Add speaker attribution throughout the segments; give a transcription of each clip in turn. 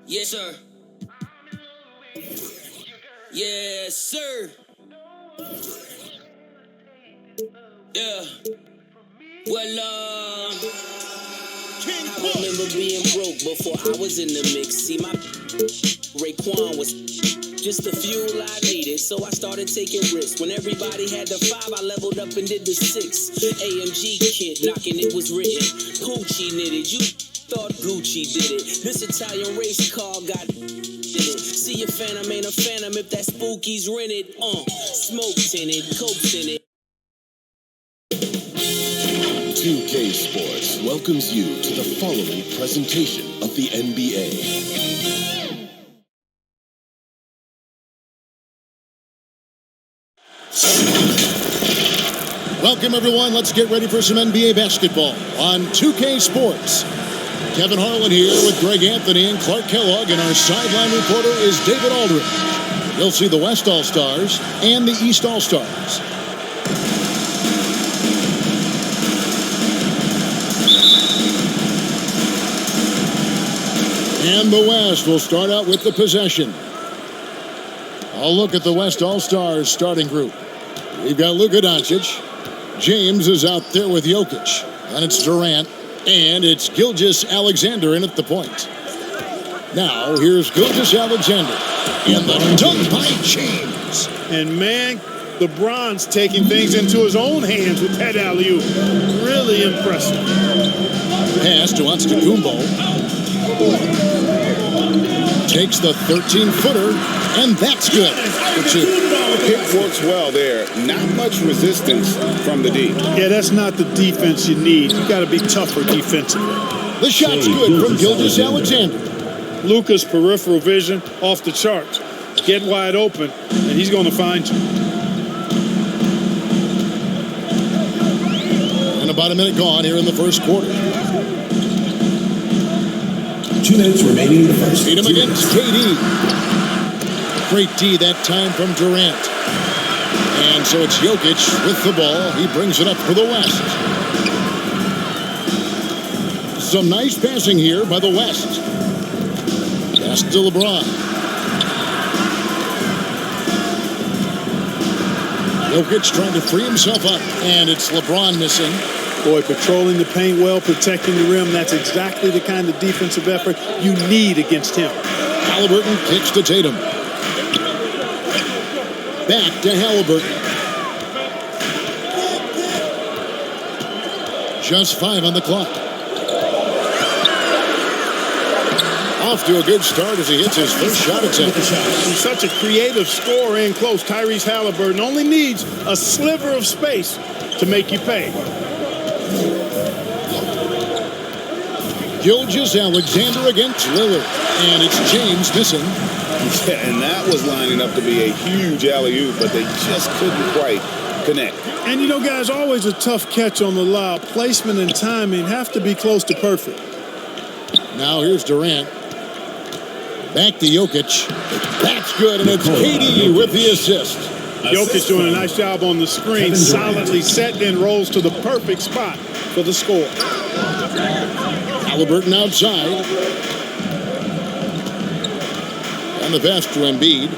Speaker 1: Yes, sir. Yes, sir. Yeah. Well, I remember being broke before I was in the mix. See, my Raekwon was just the fuel I needed, so I started taking risks. When everybody had the 5, I leveled up and did the 6. AMG kit, knocking it was written. Poochie knitted, you thought Gucci did it. This Italian race car got in it. See a phantom ain't a phantom if that spooky's rented. Smoke tinted, coke in it.
Speaker 2: 2K Sports welcomes you to the following presentation of the NBA.
Speaker 3: Welcome, everyone. Let's get ready for some NBA basketball on 2K Sports. Kevin Harlan here with Greg Anthony and Clark Kellogg, and our sideline reporter is David Aldridge. You'll see the West All-Stars and the East All-Stars. And the West will start out with the possession. I'll look at the West All-Stars starting group. We've got Luka Doncic. James is out there with Jokic. And it's Durant. And it's Gilgeous-Alexander in at the point. Now, here's Gilgeous-Alexander. And the dunk by James.
Speaker 4: And man, LeBron's taking things into his own hands with that alley-oop. Really impressive.
Speaker 3: Pass to Antetokounmpo. Takes the 13-footer, and that's good for 2.
Speaker 5: Pick works well there. Not much resistance from the D.
Speaker 4: Yeah, that's not the defense you need. You got to be tougher defensively.
Speaker 3: The shot's good from Gilgeous-Alexander.
Speaker 4: Luka's peripheral vision off the charts. Get wide open, and he's going to find you.
Speaker 3: And about a minute gone here in the first quarter.
Speaker 2: 2 minutes remaining in the first.
Speaker 3: Beat him against KD. Great D that time from Durant. And so it's Jokic with the ball. He brings it up for the West. Some nice passing here by the West. Pass to LeBron. Jokic trying to free himself up. And it's LeBron missing.
Speaker 4: Boy, patrolling the paint well, protecting the rim. That's exactly the kind of defensive effort you need against him.
Speaker 3: Halliburton kicks to Tatum. Back to Halliburton. Just 5 on the clock. Off to a good start as he hits his first shot attempt.
Speaker 4: He's such a creative scorer in close. Tyrese Halliburton only needs a sliver of space to make you pay.
Speaker 3: Gilgeous-Alexander against Lillard. And it's James missing.
Speaker 5: Yeah, and that was lining up to be a huge alley-oop, but they just couldn't quite connect.
Speaker 4: And you know, guys, always a tough catch on the lob. Placement and timing have to be close to perfect.
Speaker 3: Now here's Durant. Back to Jokic. That's good, and it's KD with the assist.
Speaker 4: Jokic doing a nice job on the screen, solidly set and rolls to the perfect spot for the score.
Speaker 3: Halliburton outside. And the pass to Embiid.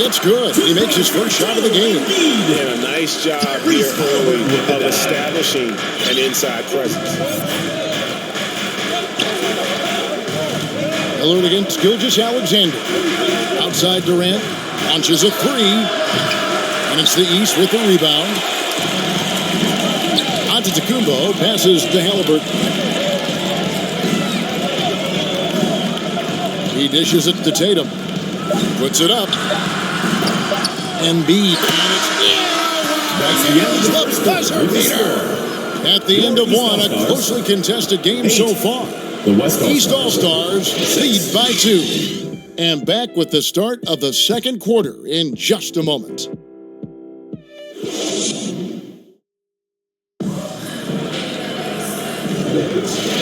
Speaker 3: It's good. He makes his first shot of the game.
Speaker 5: And a nice job here early of establishing an inside presence.
Speaker 3: Lillard against Gilgeous-Alexander. Outside Durant. Launches a 3. And it's the East with the rebound. Antetokounmpo passes to Halliburton. He dishes it to Tatum. Puts it up. Embiid.
Speaker 2: That's the end of the buzzer beater.
Speaker 3: At the end of one, a closely contested game so far.
Speaker 2: The West
Speaker 3: East All-Stars lead by 2. And back with the start of the second quarter in just a moment.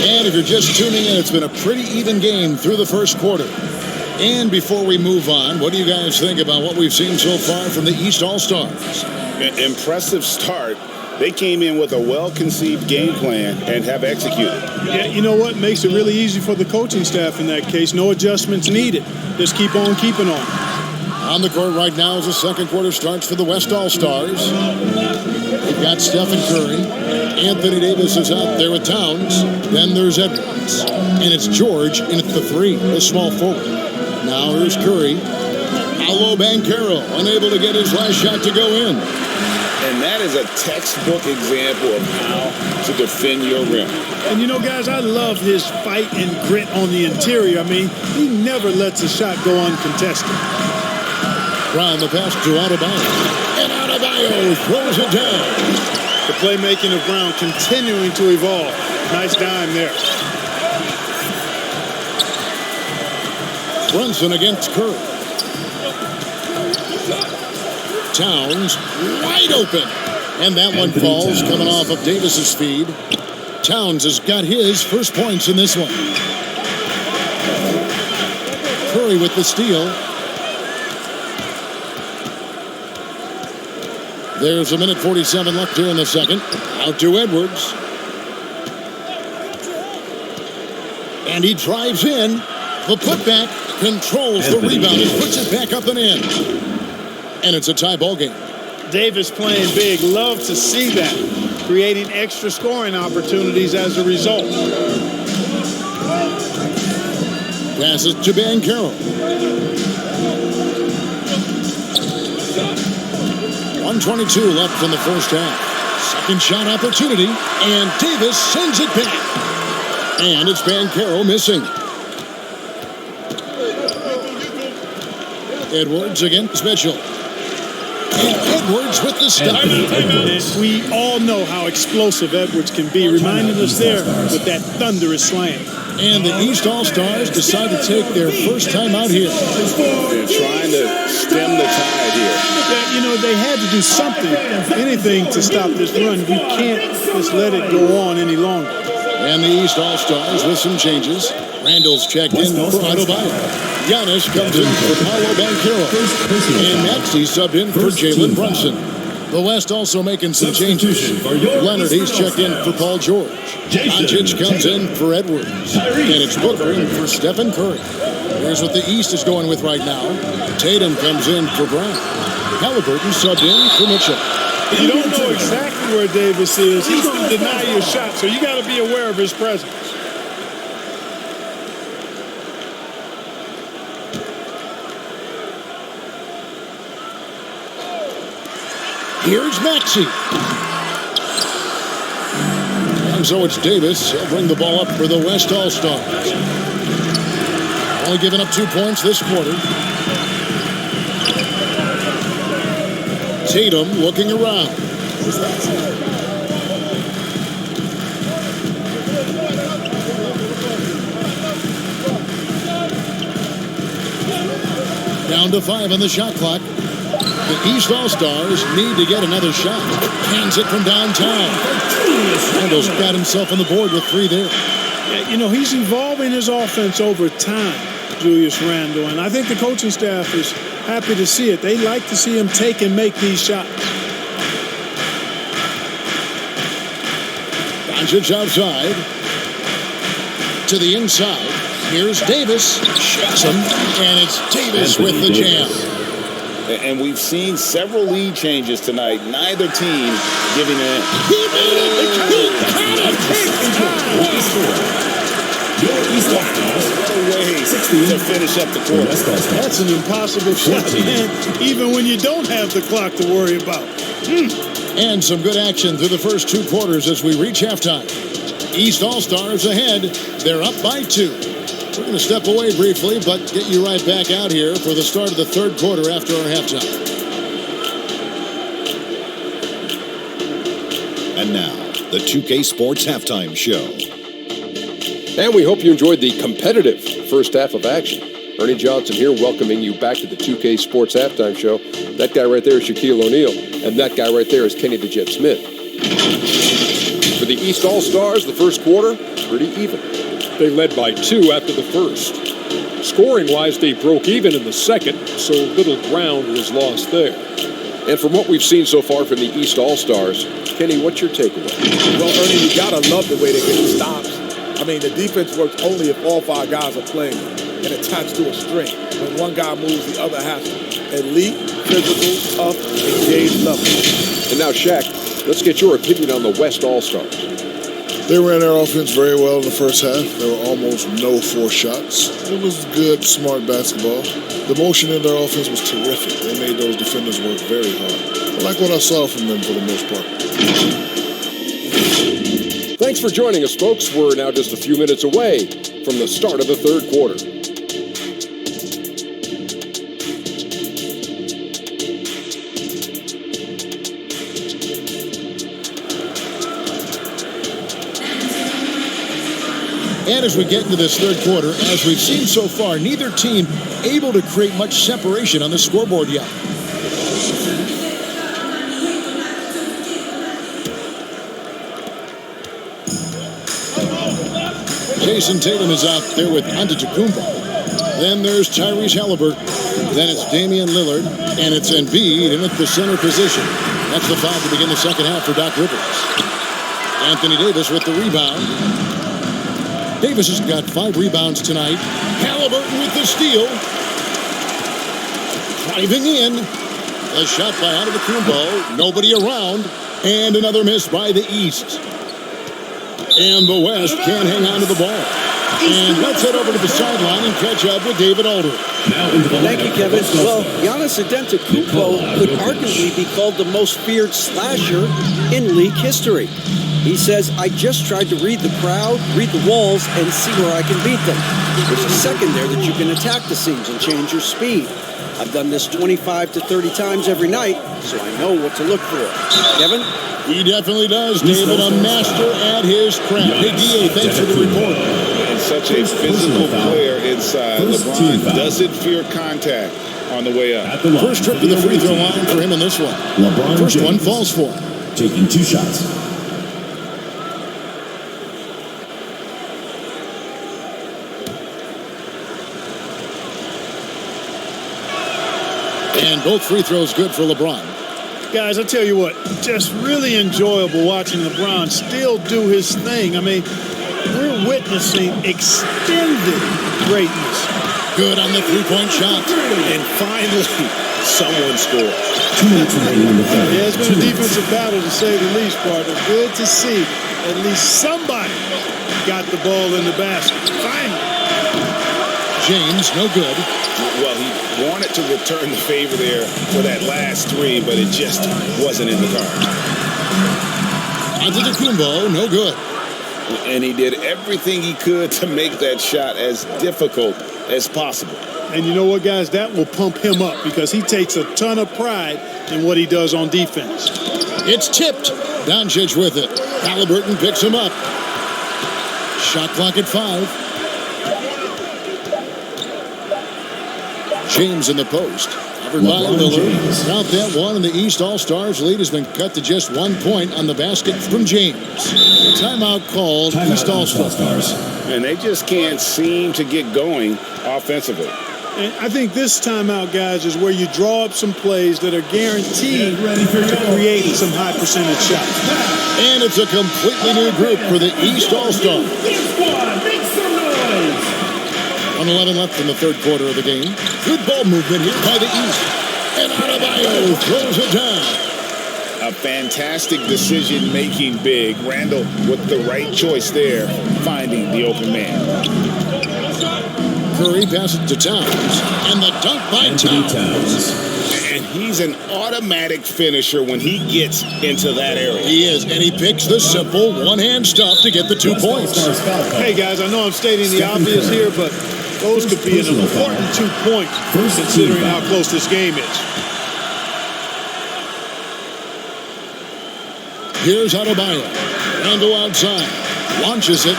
Speaker 3: And if you're just tuning in, it's been a pretty even game through the first quarter. And before we move on, what do you guys think about what we've seen so far from the East All-Stars?
Speaker 5: Impressive start. They came in with a well-conceived game plan and have executed.
Speaker 4: Yeah, you know what makes it really easy for the coaching staff in that case? No adjustments needed. Just keep on keeping on.
Speaker 3: On the court right now as the second quarter starts for the West All-Stars. We've got Stephen Curry. Anthony Davis is out there with Towns. Then there's Edwards. And it's George in at the three, the small forward. Now here's Curry. Paolo Banchero unable to get his last shot to go in.
Speaker 5: And that is a textbook example of how to defend your rim.
Speaker 4: And you know, guys, I love his fight and grit on the interior. I mean, he never lets a shot go uncontested.
Speaker 3: Brown the pass to Adebayo. And Adebayo throws it down.
Speaker 4: The playmaking of Brown continuing to evolve. Nice dime there.
Speaker 3: Brunson against Curry. Towns wide open. And that one falls coming off of Davis's feed. Towns has got his first points in this one. Curry with the steal. There's a minute 47 left here in the second. Out to Edwards. And he drives in. The putback controls the rebound and puts it back up and in. And it's a tie ball game.
Speaker 4: Davis playing big. Love to see that. Creating extra scoring opportunities as a result.
Speaker 3: Passes to Banchero. 1:22 left in the first half. Second shot opportunity. And Davis sends it back. And it's Banchero missing. Edwards against Mitchell. And Edwards with the stop.
Speaker 4: We all know how explosive Edwards can be, reminding us there with that thunderous slam.
Speaker 3: And the East All-Stars decide to take their first time out here.
Speaker 5: They're trying to stem the tide here.
Speaker 4: You know, they had to do something, anything to stop this run. You can't just let it go on any longer.
Speaker 3: And the East All-Stars with some changes. Randall's checked in for Adebayo. Giannis comes in for Paolo Banchero. And Maxey subbed in for Jalen Brunson. The West also making some changes. Leonard, he's checked in for Paul George. Doncic comes in for Edwards. And it's Booker in for Stephen Curry. Here's what the East is going with right now. Tatum comes in for Brown. Halliburton subbed in for Mitchell.
Speaker 4: You don't know exactly where Davis is. He's going to deny your shot, so you got to be aware of his presence.
Speaker 3: Here's Maxey. And so it's Davis. He'll bring the ball up for the West All-Stars. Only giving up 2 points this quarter. Tatum looking around. Down to 5 on the shot clock. The East All-Stars need to get another shot. Hands it from downtown. Randall's got himself on the board with 3 there.
Speaker 4: Yeah, you know, he's evolving his offense over time, Julius Randle, and I think the coaching staff is happy to see it. They like to see him take and make these shots.
Speaker 3: Doncic outside. To the inside. Here's Davis. Shuts him. And it's Davis with the jam.
Speaker 5: And we've seen several lead changes tonight. Neither team giving in.
Speaker 3: He made it. He got
Speaker 5: Way to finish up the quarter.
Speaker 4: That's an impossible shot, man, even when you don't have the clock to worry about.
Speaker 3: And some good action through the first 2 quarters as we reach halftime. East All-Stars ahead. They're up by 2. We're going to step away briefly, but get you right back out here for the start of the third quarter after our halftime.
Speaker 2: And now, the 2K Sports Halftime Show.
Speaker 6: And we hope you enjoyed the competitive first half of action. Ernie Johnson here welcoming you back to the 2K Sports Halftime Show. That guy right there is Shaquille O'Neal, and that guy right there is Kenny the Jet Smith. For the East All-Stars, the first quarter, pretty even.
Speaker 7: They led by 2 after the first. Scoring-wise, they broke even in the second, so little ground was lost there.
Speaker 6: And from what we've seen so far from the East All-Stars, Kenny, what's your takeaway?
Speaker 8: Well, Ernie, you got to love the way they get the stops. I mean, the defense works only if all 5 guys are playing and attached to a string. When one guy moves, the other has to. Elite, physical, tough, engaged level.
Speaker 6: And now, Shaq, let's get your opinion on the West All-Stars.
Speaker 9: They ran their offense very well in the first half. There were almost no forced shots. It was good, smart basketball. The motion in their offense was terrific. They made those defenders work very hard. I like what I saw from them for the most part.
Speaker 6: Thanks for joining us, folks. We're now just a few minutes away from the start of the third quarter.
Speaker 3: And as we get into this third quarter, as we've seen so far, neither team able to create much separation on the scoreboard yet. Jason Tatum is out there with Antetokounmpo. Then there's Tyrese Halliburton. Then it's Damian Lillard. And it's Embiid in at the center position. That's the foul to begin the second half for Doc Rivers. Anthony Davis with the rebound. Davis has got 5 rebounds tonight. Halliburton with the steal. Driving in. A shot by Antetokounmpo. Nobody around. And another miss by the East. And the West can't hang on to the ball. And let's head over to the sideline and catch up with David Aldridge.
Speaker 10: Thank you, Kevin. Well, Giannis Antetokounmpo could arguably be called the most feared slasher in league history. He says, I just tried to read the crowd, read the walls, and see where I can beat them. There's a second there that you can attack the seams and change your speed. I've done this 25 to 30 times every night, so I know what to look for. Kevin?
Speaker 3: He definitely does, David. A master at his craft. Hey, D.A., thanks for the report.
Speaker 5: And such a physical player inside. LeBron doesn't fear contact on the way up.
Speaker 3: First trip to the free throw line for him in this one. First one falls for him.
Speaker 11: Taking 2 shots.
Speaker 3: And both free throws good for LeBron.
Speaker 4: Guys, I tell you what, just really enjoyable watching LeBron still do his thing. I mean, we're witnessing extended greatness.
Speaker 3: Good on the three-point shot.
Speaker 5: And finally, someone scored.
Speaker 11: 2 minutes remaining in the third.
Speaker 4: Yeah, it's been a defensive battle to say the least, partner. Good to see at least somebody got the ball in the basket. Finally.
Speaker 3: James, no good.
Speaker 5: Well, he wanted to return the favor there for that last 3, but it just wasn't in the cards.
Speaker 3: Antetokounmpo, no good.
Speaker 5: And he did everything he could to make that shot as difficult as possible.
Speaker 4: And you know what, guys? That will pump him up because he takes a ton of pride in what he does on defense.
Speaker 3: It's tipped. Doncic with it. Halliburton picks him up. Shot clock at 5. James in the post. Covered by Lillard. Without that one, and the East All-Stars lead has been cut to just 1 point on the basket from James. Timeout called. East All-Stars.
Speaker 5: And they just can't seem to get going offensively.
Speaker 4: And I think this timeout, guys, is where you draw up some plays that are guaranteed to create some high percentage shots.
Speaker 3: And it's a completely new group for the East All-Stars. 1:11 left in the third quarter of the game. Good ball movement here by the East. And Adebayo throws it down.
Speaker 5: A fantastic decision-making big. Randall with the right choice there, finding the open man.
Speaker 3: Curry passes to Towns. And the dunk by Towns.
Speaker 5: And he's an automatic finisher when he gets into that area.
Speaker 3: He is, and he picks the simple one-hand stuff to get the 2 points.
Speaker 4: Hey, guys, I know I'm stating the obvious here, but those could be an important 2 points considering how close this game is.
Speaker 3: Here's Adebayo. Randall outside. Launches it.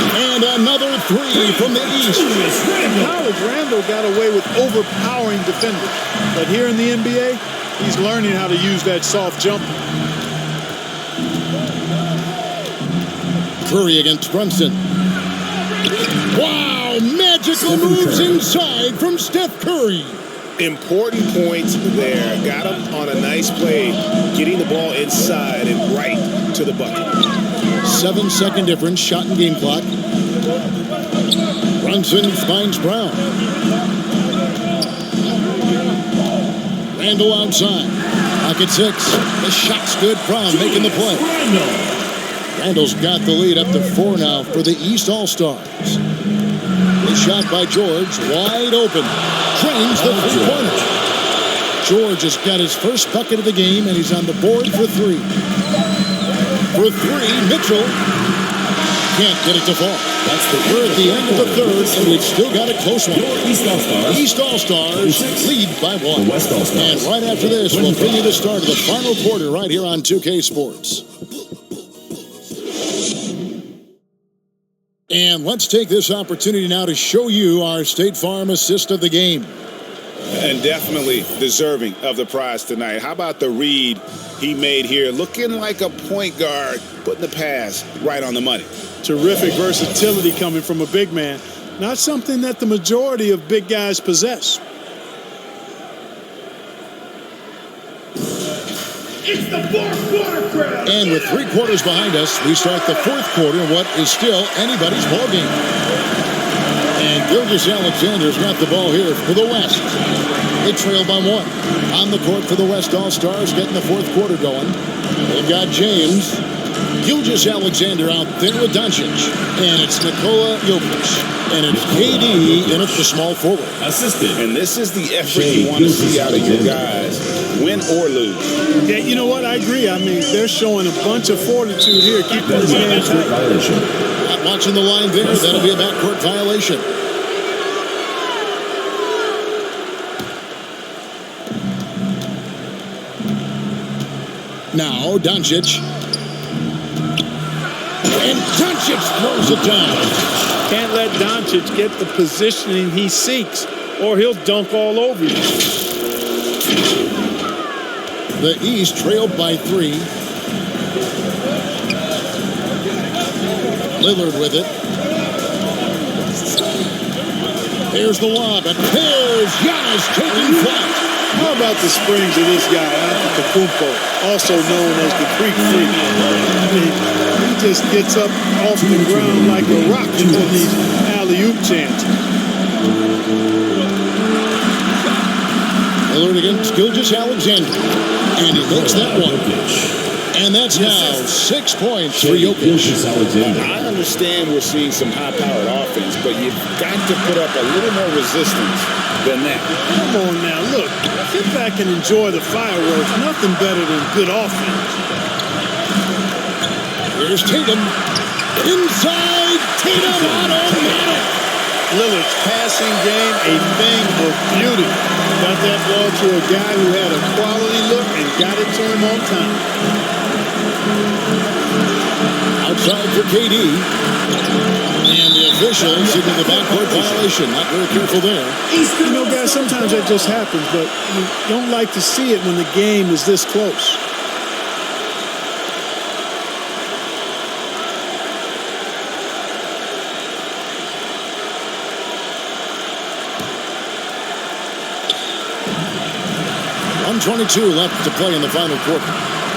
Speaker 3: And another 3 from the East.
Speaker 4: In college, Randall got away with overpowering defenders. But here in the NBA, he's learning how to use that soft jumper.
Speaker 3: Curry against Brunson. Wow, magical moves inside from Steph Curry.
Speaker 5: Important points there. Got him on a nice play, getting the ball inside and right to the bucket.
Speaker 3: 7-second difference, shot and game clock. Brunson finds Brown. Randall outside. Pocket 6. The shot's good. Brown making the play. Randall's got the lead up to 4 now for the East All-Stars. The shot by George, wide open. Drains the three-pointer. George has got his first bucket of the game, and he's on the board for 3. For 3, Mitchell can't get it to fall. We're at the end of the third, and we've still got a close one. East All-Stars lead by 1. And right after this, we'll bring you the start of the final quarter right here on 2K Sports. And let's take this opportunity now to show you our State Farm assist of the game.
Speaker 5: And definitely deserving of the prize tonight. How about the read he made here? Looking like a point guard, putting the pass right on the money.
Speaker 4: Terrific versatility coming from a big man. Not something that the majority of big guys possess.
Speaker 12: It's the fourth quarter crowd.
Speaker 3: And with 3 quarters behind us, we start the fourth quarter, what is still anybody's ball game. And Gilgeous Alexander's got the ball here for the West. They trail by 1. On the court for the West All-Stars, getting the fourth quarter going. They've got James. Gilgeous Alexander out there with Doncic. And it's Nikola Jokic. And it's KD in at the small forward.
Speaker 5: Assisted. And this is the effort you want to see out of your guys, win or lose.
Speaker 4: Yeah, you know what? I agree. I mean, they're showing a bunch of fortitude here, keeping his hand tight.
Speaker 3: Not watching the line there. That'll be a backcourt violation. Now, Doncic. And Doncic throws it down.
Speaker 4: Can't let Doncic get the positioning he seeks, or he'll dunk all over you.
Speaker 3: The East trailed by 3. Lillard with it. There's the lob, and there's Giannis taking flight.
Speaker 4: How about the springs of this guy, Antetokounmpo, also known as the Greek Freak? I mean, he just gets up off the ground like a rock for these alley-oop chants.
Speaker 3: Lillard against Gilgeous Alexander, and he makes that one. And that's now 6 points for Jokic.
Speaker 5: I understand we're seeing some high-powered offense, but you've got to put up a little more resistance than that.
Speaker 4: Come on now, look, sit back and enjoy the fireworks. Nothing better than good offense.
Speaker 3: Here's Tatum. Inside, Tatum automatic.
Speaker 4: Lillard's passing game, a thing of beauty. Got that ball to a guy who had a quality look and got it to him on time.
Speaker 3: Outside for KD. And the official signaled the backcourt violation. Not very careful there.
Speaker 4: You know, guys, sometimes that just happens, but you don't like to see it when the game is this close.
Speaker 3: .122 left to play in the final quarter.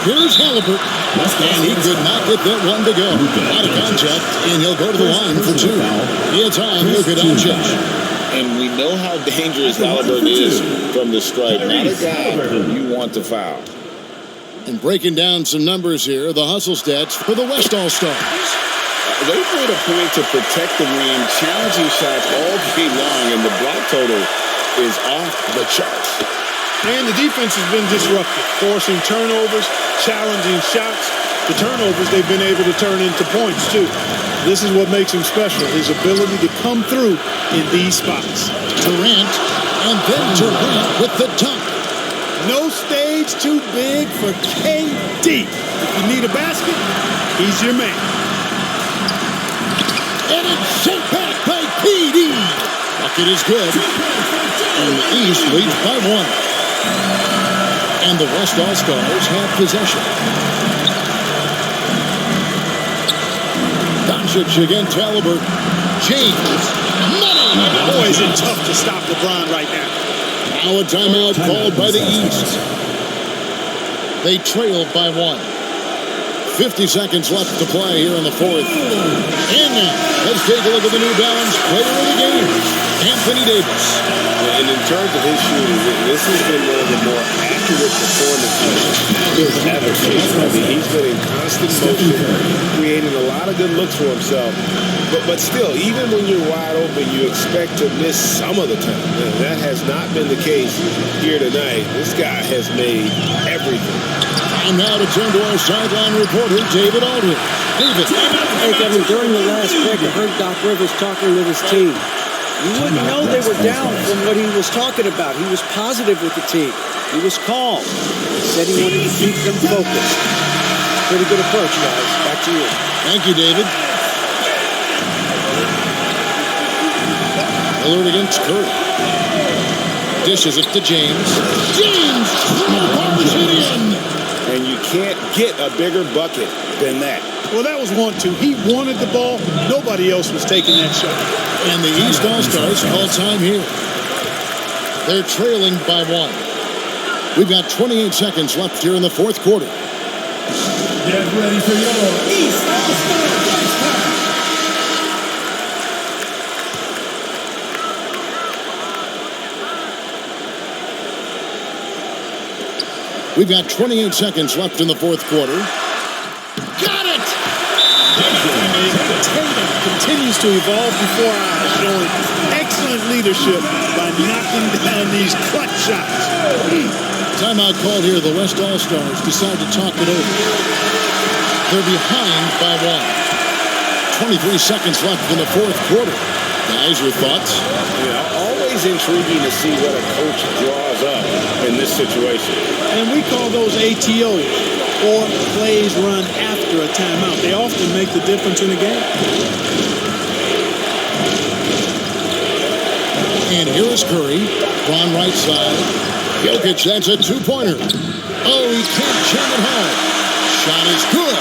Speaker 3: Here's Halliburton, and he could not get that one to go. Out of contact, and he'll go to the line for 2. It's on Luka Doncic.
Speaker 5: And we know how dangerous Halliburton is from the stripe. Not a guy you want to foul.
Speaker 3: And breaking down some numbers here, the hustle stats for the West All-Stars.
Speaker 5: They made a point to protect the rim, challenging shots all game long, and the block total is off the charts.
Speaker 4: And the defense has been disruptive, forcing turnovers, challenging shots. The turnovers they've been able to turn into points, too. This is what makes him special, his ability to come through in these spots.
Speaker 3: Durant, and then Durant with the dunk.
Speaker 4: No stage too big for KD. If you need a basket, he's your man.
Speaker 3: And it's sent back by KD. Bucket is good. And the East leads by 1. And the West All-Stars have possession. Doncic against Halliburton. James. Money.
Speaker 4: Boy, is it tough to stop LeBron right now.
Speaker 3: Now a timeout called by the East. They trailed by 1. 50 seconds left to play here in the fourth. And now, let's take a look at the New Balance player of the game, Anthony Davis.
Speaker 6: And in terms of his shooting, this has been one of the more accurate performances he's ever seen. I mean, he's been in constant motion, creating a lot of good looks for himself. But still, even when you're wide open, you expect to miss some of the time. And that has not been the case here tonight. This guy has made everything.
Speaker 3: Time now to turn to our sideline reporter, David Aldridge. David.
Speaker 10: Hey, Kevin, during the last break, I heard Doc Rivers talking with his team. You wouldn't know they were down from what he was talking about. He was positive with the team. He was calm. He said he wanted to keep them focused. Pretty good approach, guys. Back to you.
Speaker 3: Thank you, David. Lillard against Curry. Dishes it to James. James! Bars it in!
Speaker 5: And you can't get a bigger bucket than that.
Speaker 4: Well, that was 1-2. He wanted the ball. Nobody else was taking that shot.
Speaker 3: And the East All-Stars call time here. They're trailing by 1. We've got 28 seconds left here in the fourth quarter.
Speaker 12: Get ready for your East All-Star Ice Pack.
Speaker 3: We've got 28 seconds left in the fourth quarter. Got it!
Speaker 4: Tatum continues to evolve before our eyes, showing excellent leadership by knocking down these clutch shots.
Speaker 3: Timeout called here. The West All-Stars decide to talk it over. They're behind by 1. 23 seconds left in the fourth quarter. Guys, your thoughts?
Speaker 6: Yeah, always intriguing to see what a coach draws up in this situation.
Speaker 4: And we call those ATOs, or plays run after a timeout. They often make the difference in a game.
Speaker 3: And here is Curry. On right side. Jokic, that's a two-pointer. Oh, he can't jam it home. Shot is good.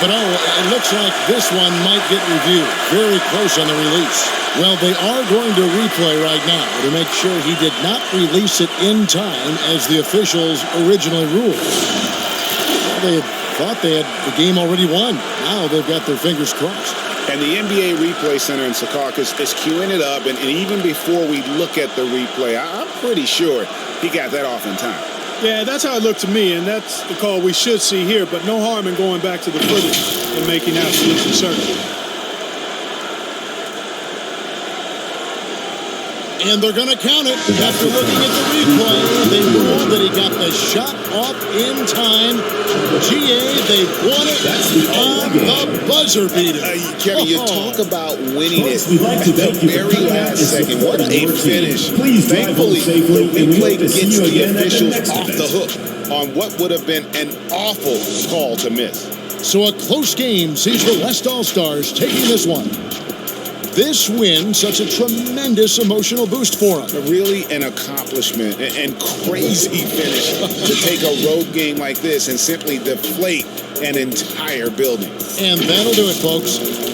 Speaker 3: But it looks like this one might get reviewed. Very close on the release. Well, they are going to replay right now to make sure he did not release it in time as the officials originally ruled. Well, they thought they had the game already won. Now they've got their fingers crossed.
Speaker 5: And the NBA Replay Center in Secaucus is queuing it up. And even before we look at the replay, I'm pretty sure he got that off in time.
Speaker 4: Yeah, that's how it looked to me, and that's the call we should see here. But no harm in going back to the footage and making absolutely certain.
Speaker 3: And they're going to count it. After looking at the replay, they ruled that he got the shot off in time. GA, they won it on the buzzer beater.
Speaker 5: Kevin, you talk about winning it at the very last second. What a finish. Thankfully, the replay gets the officials off the hook on what would have been an awful call to miss.
Speaker 3: So a close game sees the West All-Stars taking this one. This win, such a tremendous emotional boost for them.
Speaker 5: Really an accomplishment and crazy finish to take a road game like this and simply deflate an entire building.
Speaker 3: And that'll do it, folks.